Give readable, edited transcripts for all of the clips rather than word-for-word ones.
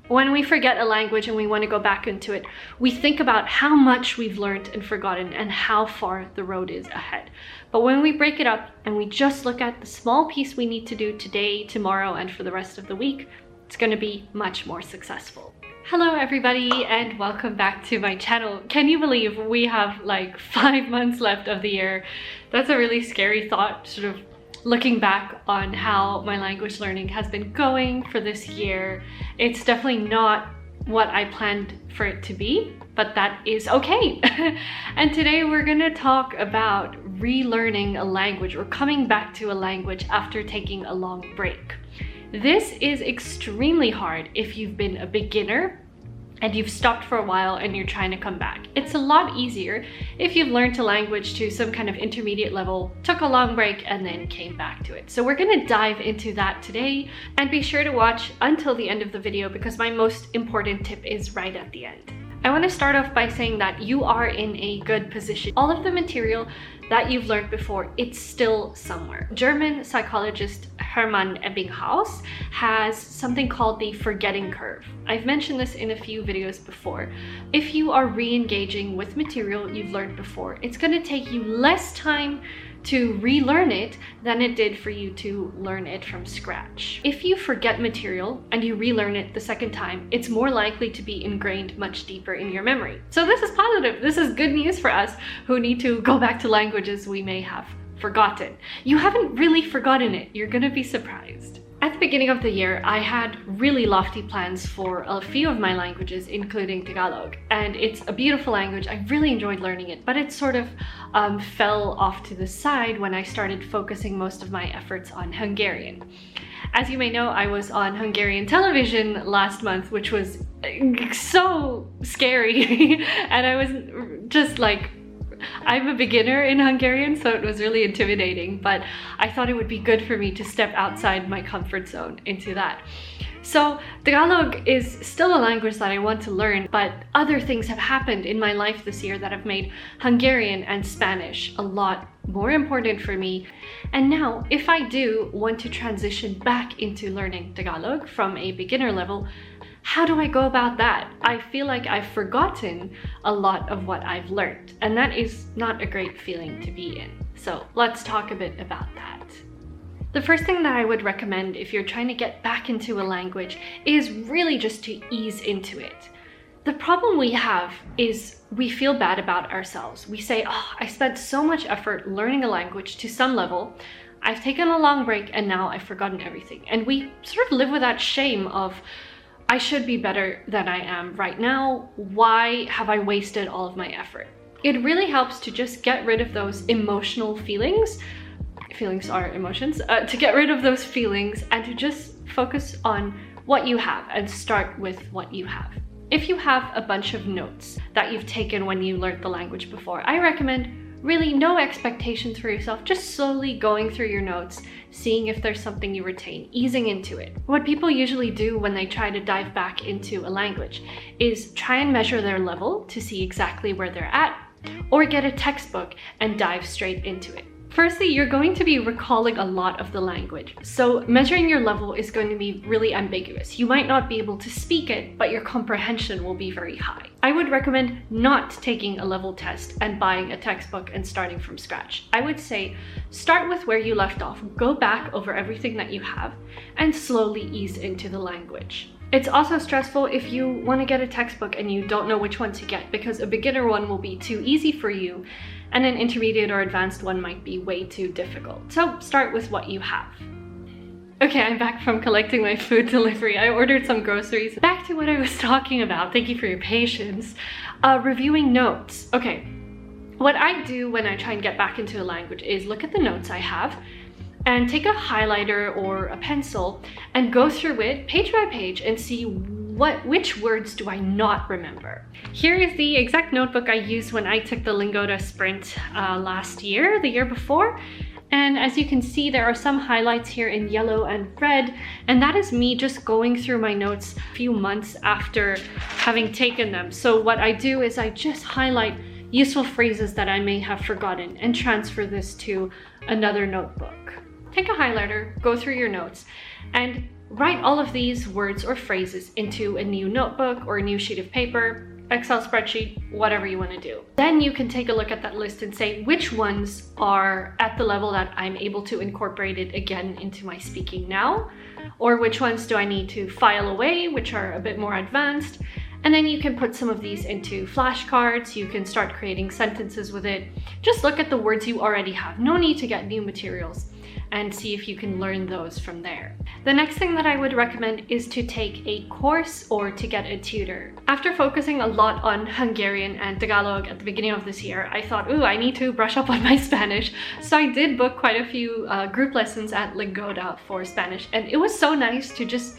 When we forget a language and we want to go back into it, we think about how much we've learned and forgotten and how far the road is ahead. But when we break it up and we just look at the small piece we need to do today, tomorrow, and for the rest of the week, it's going to be much more successful. Hello everybody and welcome back to my channel. Can you believe we have like 5 months left of the year? That's a really scary thought, sort of looking back on how my language learning has been going for this year. It's definitely not what I planned for it to be, but that is okay. And today we're gonna talk about relearning a language or coming back to a language after taking a long break. This is extremely hard if you've been a beginner and you've stopped for a while and you're trying to come back. It's a lot easier if you've learned a language to some kind of intermediate level, took a long break, and then came back to it. So we're gonna dive into that today, and be sure to watch until the end of the video because my most important tip is right at the end. I want to start off by saying that you are in a good position. All of the material that you've learned before, it's still somewhere. German psychologist Hermann Ebbinghaus has something called the forgetting curve. I've mentioned this in a few videos before. If you are re-engaging with material you've learned before, it's going to take you less time to relearn it than it did for you to learn it from scratch. If you forget material and you relearn it the second time, it's more likely to be ingrained much deeper in your memory. So this is positive. This is good news for us who need to go back to languages we may have forgotten. You haven't really forgotten it. You're gonna be surprised. At the beginning of the year, I had really lofty plans for a few of my languages, including Tagalog. And it's a beautiful language. I really enjoyed learning it, but it sort of fell off to the side when I started focusing most of my efforts on Hungarian. As you may know, I was on Hungarian television last month, which was so scary. And I was just like, I'm a beginner in Hungarian, so it was really intimidating, but I thought it would be good for me to step outside my comfort zone into that. So Tagalog is still a language that I want to learn, but other things have happened in my life this year that have made Hungarian and Spanish a lot more important for me. And now, if I do want to transition back into learning Tagalog from a beginner level, how do I go about that? I feel like I've forgotten a lot of what I've learned, and that is not a great feeling to be in. So let's talk a bit about that. The first thing that I would recommend if you're trying to get back into a language is really just to ease into it. The problem we have is we feel bad about ourselves. We say, oh, I spent so much effort learning a language to some level. I've taken a long break and now I've forgotten everything. And we sort of live with that shame of, I should be better than I am right now. Why have I wasted all of my effort? It really helps to just get rid of those emotional feelings. Feelings are emotions. To get rid of those feelings and to just focus on what you have and start with what you have. If you have a bunch of notes that you've taken when you learned the language before, I recommend really no expectations for yourself, just slowly going through your notes, seeing if there's something you retain, easing into it. What people usually do when they try to dive back into a language is try and measure their level to see exactly where they're at, or get a textbook and dive straight into it. Firstly, you're going to be recalling a lot of the language, so measuring your level is going to be really ambiguous. You might not be able to speak it, but your comprehension will be very high. I would recommend not taking a level test and buying a textbook and starting from scratch. I would say start with where you left off, go back over everything that you have, and slowly ease into the language. It's also stressful if you want to get a textbook and you don't know which one to get, because a beginner one will be too easy for you and an intermediate or advanced one might be way too difficult. So start with what you have. Okay, I'm back from collecting my food delivery. I ordered some groceries. Back to what I was talking about. Thank you for your patience. Reviewing notes. Okay, what I do when I try and get back into a language is look at the notes I have and take a highlighter or a pencil and go through it page by page and see which words do I not remember. Here is the exact notebook I used when I took the Lingoda Sprint last year, the year before. And as you can see, there are some highlights here in yellow and red, and that is me just going through my notes a few months after having taken them. So what I do is I just highlight useful phrases that I may have forgotten and transfer this to another notebook. Take a highlighter, go through your notes, and write all of these words or phrases into a new notebook or a new sheet of paper, Excel spreadsheet, whatever you want to do. Then you can take a look at that list and say which ones are at the level that I'm able to incorporate it again into my speaking now, or which ones do I need to file away, which are a bit more advanced. And then you can put some of these into flashcards. You can start creating sentences with it. Just look at the words you already have. No need to get new materials, and see if you can learn those from there. The next thing that I would recommend is to take a course or to get a tutor. After focusing a lot on Hungarian and Tagalog at the beginning of this year, I thought, ooh, I need to brush up on my Spanish. So I did book quite a few group lessons at Lingoda for Spanish, and it was so nice to just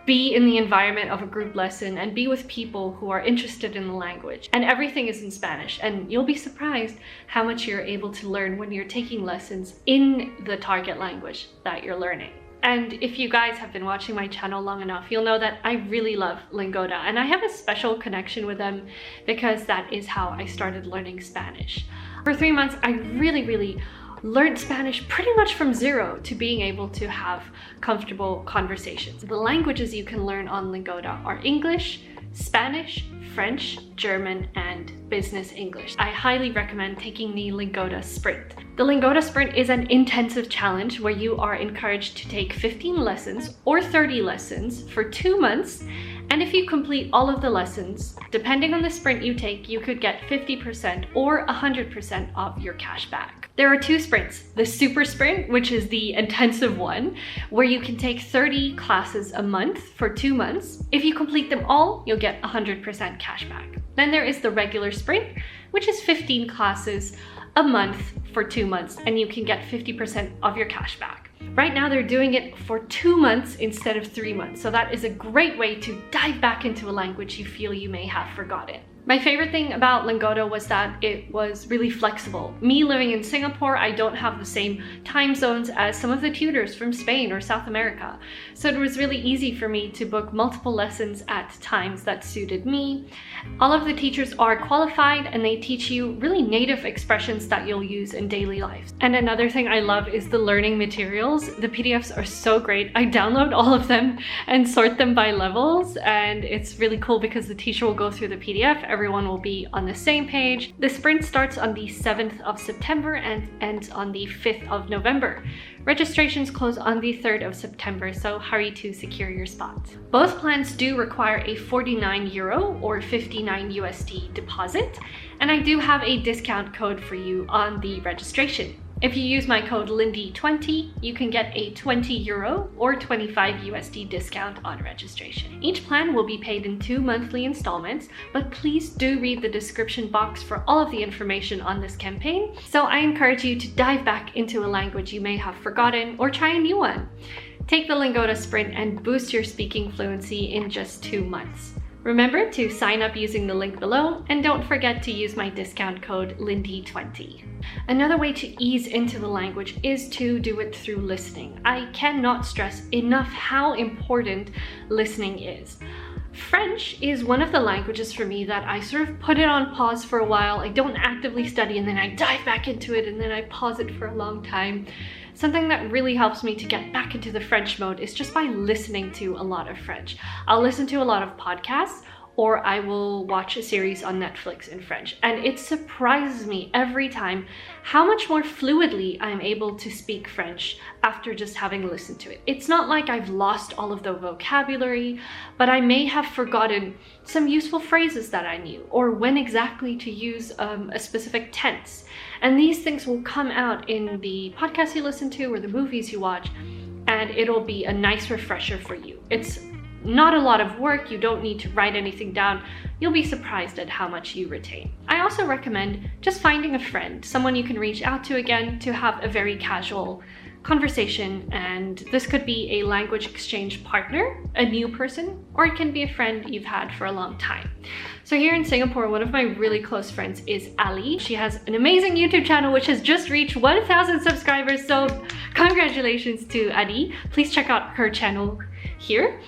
be in the environment of a group lesson and be with people who are interested in the language. And everything is in Spanish, and you'll be surprised how much you're able to learn when you're taking lessons in the target language that you're learning. And if you guys have been watching my channel long enough, you'll know that I really love Lingoda, and I have a special connection with them because that is how I started learning Spanish. For 3 months, I really learned Spanish pretty much from zero to being able to have comfortable conversations. The languages you can learn on Lingoda are English, Spanish, French, German, and Business English. I highly recommend taking the Lingoda Sprint. The Lingoda Sprint is an intensive challenge where you are encouraged to take 15 lessons or 30 lessons for 2 months. And if you complete all of the lessons, depending on the sprint you take, you could get 50% or 100% of your cash back. There are 2 sprints. The super sprint, which is the intensive one, where you can take 30 classes a month for 2 months. If you complete them all, you'll get 100% cash back. Then there is the regular sprint, which is 15 classes a month for 2 months, and you can get 50% of your cash back. Right now they're doing it for 2 months instead of 3 months, so that is a great way to dive back into a language you feel you may have forgotten. My favorite thing about Lingoda was that it was really flexible. Me living in Singapore, I don't have the same time zones as some of the tutors from Spain or South America. So it was really easy for me to book multiple lessons at times that suited me. All of the teachers are qualified, and they teach you really native expressions that you'll use in daily life. And another thing I love is the learning materials. The PDFs are so great. I download all of them and sort them by levels, and it's really cool because the teacher will go through the PDF. Everyone will be on the same page. The sprint starts on the 7th of September and ends on the 5th of November. Registrations close on the 3rd of September, so hurry to secure your spot. Both plans do require a 49 euro or 59 USD deposit, and I do have a discount code for you on the registration. If you use my code Lindie20, you can get a 20 euro or 25 USD discount on registration. Each plan will be paid in 2 monthly installments, but please do read the description box for all of the information on this campaign. So I encourage you to dive back into a language you may have forgotten or try a new one. Take the Lingoda Sprint and boost your speaking fluency in just 2 months. Remember to sign up using the link below, and don't forget to use my discount code Lindie20. Another way to ease into the language is to do it through listening. I cannot stress enough how important listening is. French is one of the languages for me that I sort of put it on pause for a while. I don't actively study, and then I dive back into it, and then I pause it for a long time. Something that really helps me to get back into the French mode is just by listening to a lot of French. I'll listen to a lot of podcasts, or I will watch a series on Netflix in French. And it surprises me every time how much more fluidly I'm able to speak French after just having listened to it. It's not like I've lost all of the vocabulary, but I may have forgotten some useful phrases that I knew, or when exactly to use a specific tense. And these things will come out in the podcasts you listen to or the movies you watch, and it'll be a nice refresher for you. It's not a lot of work. You don't need to write anything down. You'll be surprised at how much you retain. I also recommend just finding a friend, someone you can reach out to again to have a very casual conversation, and this could be a language exchange partner, a new person, or it can be a friend you've had for a long time. So here in Singapore, one of my really close friends is Ali. She has an amazing YouTube channel which has just reached 1,000 subscribers, so congratulations to Ali. Please check out her channel here.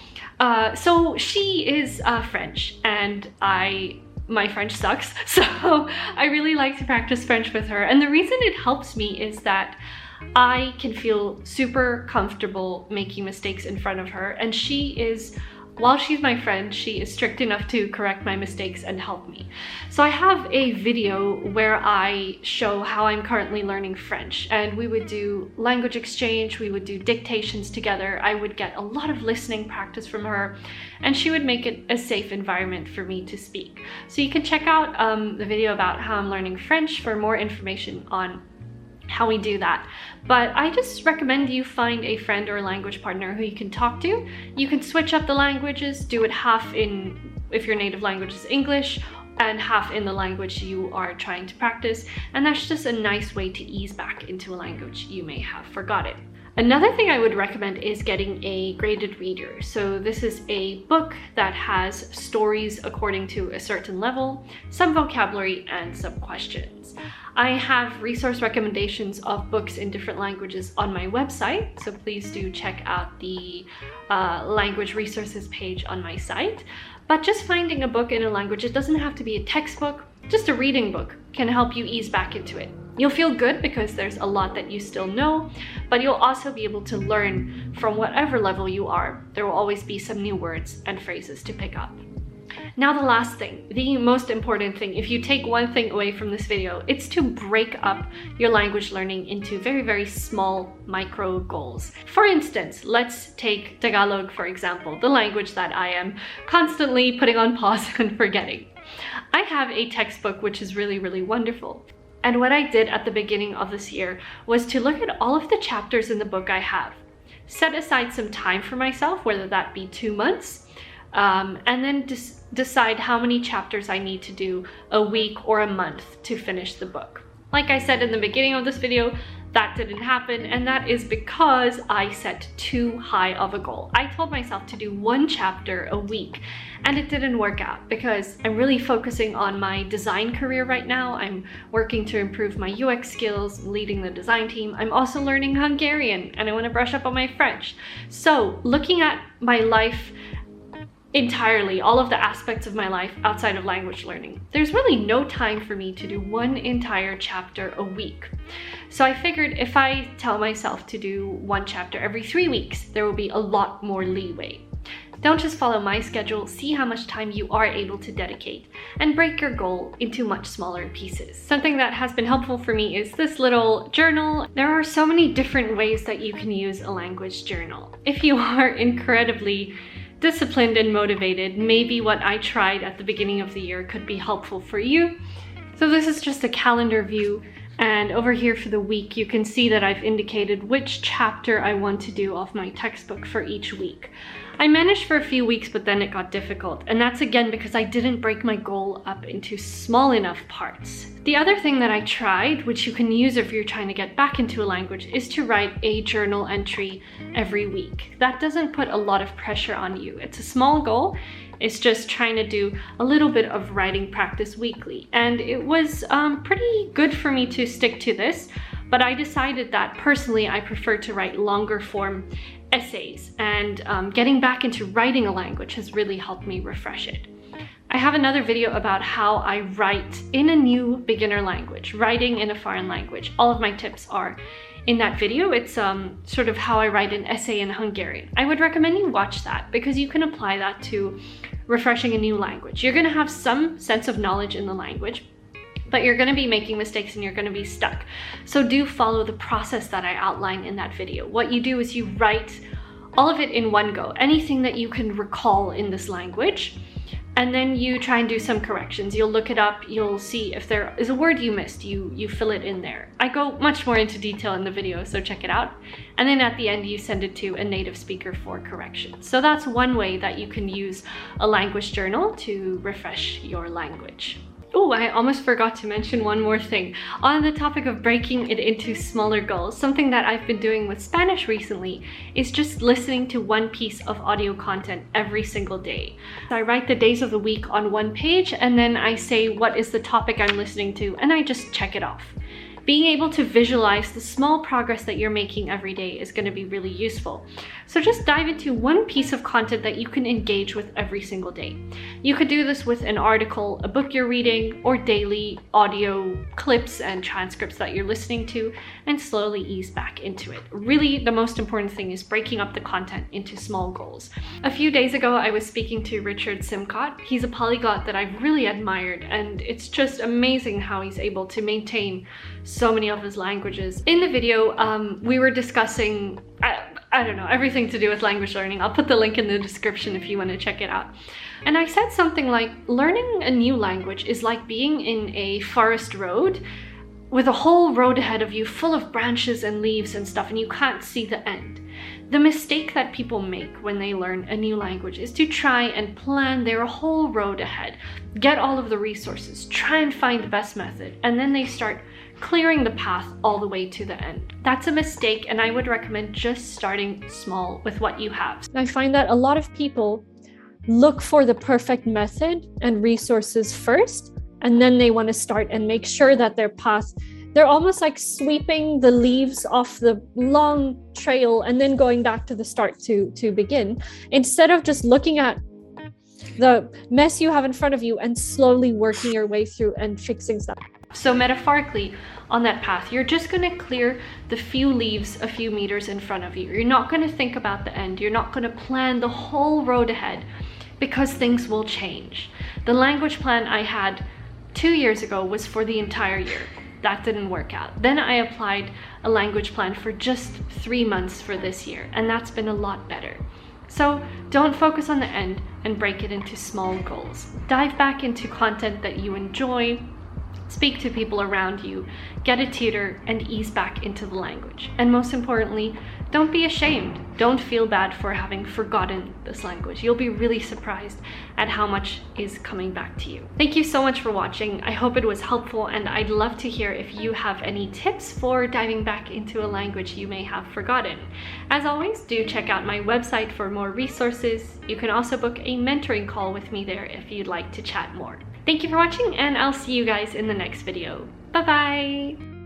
So she is French, and my French sucks, so I really like to practice French with her. And the reason it helps me is that I can feel super comfortable making mistakes in front of her, and she is, while she's my friend, she is strict enough to correct my mistakes and help me. So I have a video where I show how I'm currently learning French, and we would do language exchange, we would do dictations together, I would get a lot of listening practice from her, and she would make it a safe environment for me to speak. So you can check out the video about how I'm learning French for more information on how we do that. But I just recommend you find a friend or a language partner who you can talk to. You can switch up the languages, do it half in, if your native language is English, and half in the language you are trying to practice. And that's just a nice way to ease back into a language you may have forgotten. Another thing I would recommend is getting a graded reader. So this is a book that has stories according to a certain level, some vocabulary, and some questions. I have resource recommendations of books in different languages on my website, so please do check out the language resources page on my site. But just finding a book in a language, it doesn't have to be a textbook, just a reading book can help you ease back into it. You'll feel good because there's a lot that you still know, but you'll also be able to learn from whatever level you are. There will always be some new words and phrases to pick up. Now the last thing, the most important thing, if you take one thing away from this video, it's to break up your language learning into very, very small micro goals. For instance, let's take Tagalog, for example, the language that I am constantly putting on pause and forgetting. I have a textbook which is really, really wonderful. And what I did at the beginning of this year was to look at all of the chapters in the book I have, set aside some time for myself, whether that be 2 months, and then decide how many chapters I need to do a week or a month to finish the book. Like I said in the beginning of this video, that didn't happen, and that is because I set too high of a goal. I told myself to do 1 chapter a week, and it didn't work out because I'm really focusing on my design career right now. I'm working to improve my UX skills, leading the design team. I'm also learning Hungarian, and I want to brush up on my French. So looking at my life entirely, all of the aspects of my life outside of language learning, there's really no time for me to do 1 entire chapter a week. So I figured if I tell myself to do 1 chapter every 3 weeks, there will be a lot more leeway. Don't just follow my schedule, see how much time you are able to dedicate and break your goal into much smaller pieces. Something that has been helpful for me is this little journal. There are so many different ways that you can use a language journal. If you are incredibly disciplined and motivated, maybe what I tried at the beginning of the year could be helpful for you. So this is just a calendar view, and over here for the week you can see that I've indicated which chapter I want to do of my textbook for each week. I managed for a few weeks, but then it got difficult, and that's again because I didn't break my goal up into small enough parts. The other thing that I tried, which you can use if you're trying to get back into a language, is to write a journal entry every week. That doesn't put a lot of pressure on you. It's a small goal. It's just trying to do a little bit of writing practice weekly. And it was pretty good for me to stick to this, but I decided that personally I prefer to write longer form essays, and getting back into writing a language has really helped me refresh it. I have another video about how I write in a new beginner language, writing in a foreign language. All of my tips are in that video. It's sort of how I write an essay in Hungarian. I would recommend you watch that because you can apply that to refreshing a new language. You're going to have some sense of knowledge in the language, but you're going to be making mistakes and you're going to be stuck. So do follow the process that I outline in that video. What you do is you write all of it in one go, anything that you can recall in this language, and then you try and do some corrections. You'll look it up, you'll see if there is a word you missed, you fill it in there. I go much more into detail in the video, so check it out. And then at the end, you send it to a native speaker for correction. So that's one way that you can use a language journal to refresh your language. Oh, I almost forgot to mention one more thing. On the topic of breaking it into smaller goals, something that I've been doing with Spanish recently is just listening to one piece of audio content every single day. I write the days of the week on one page, and then I say what is the topic I'm listening to, and I just check it off. being able to visualize the small progress that you're making every day is going to be really useful. So just dive into one piece of content that you can engage with every single day. You could do this with an article, a book you're reading, or daily audio clips and transcripts that you're listening to, and slowly ease back into it. Really, the most important thing is breaking up the content into small goals. A few days ago, I was speaking to Richard Simcott. He's a polyglot that I've really admired, and it's just amazing how he's able to maintain so many of his languages. In the video, we were discussing, I don't know, everything to do with language learning. I'll put the link in the description if you want to check it out. And I said something like, learning a new language is like being in a forest road with a whole road ahead of you full of branches and leaves and stuff, and you can't see the end. The mistake that people make when they learn a new language is to try and plan their whole road ahead, get all of the resources, try and find the best method, and then they start clearing the path all the way to the end. That's a mistake, and I would recommend just starting small with what you have. I find that a lot of people look for the perfect method and resources first, and then they want to start and make sure that their path, they're almost like sweeping the leaves off the long trail and then going back to the start to begin, instead of just looking at the mess you have in front of you and slowly working your way through and fixing stuff. So metaphorically, on that path, you're just going to clear the few leaves a few meters in front of you. You're not going to think about the end. You're not going to plan the whole road ahead, because things will change. The language plan I had 2 years ago was for the entire year. That didn't work out. Then I applied a language plan for just 3 months for this year, and that's been a lot better. So don't focus on the end and break it into small goals. Dive back into content that you enjoy, speak to people around you, get a tutor, and ease back into the language. And most importantly, don't be ashamed. Don't feel bad for having forgotten this language. You'll be really surprised at how much is coming back to you. Thank you so much for watching. I hope it was helpful, and I'd love to hear if you have any tips for diving back into a language you may have forgotten. As always, do check out my website for more resources. You can also book a mentoring call with me there if you'd like to chat more. Thank you for watching, and I'll see you guys in the next video. Bye-bye!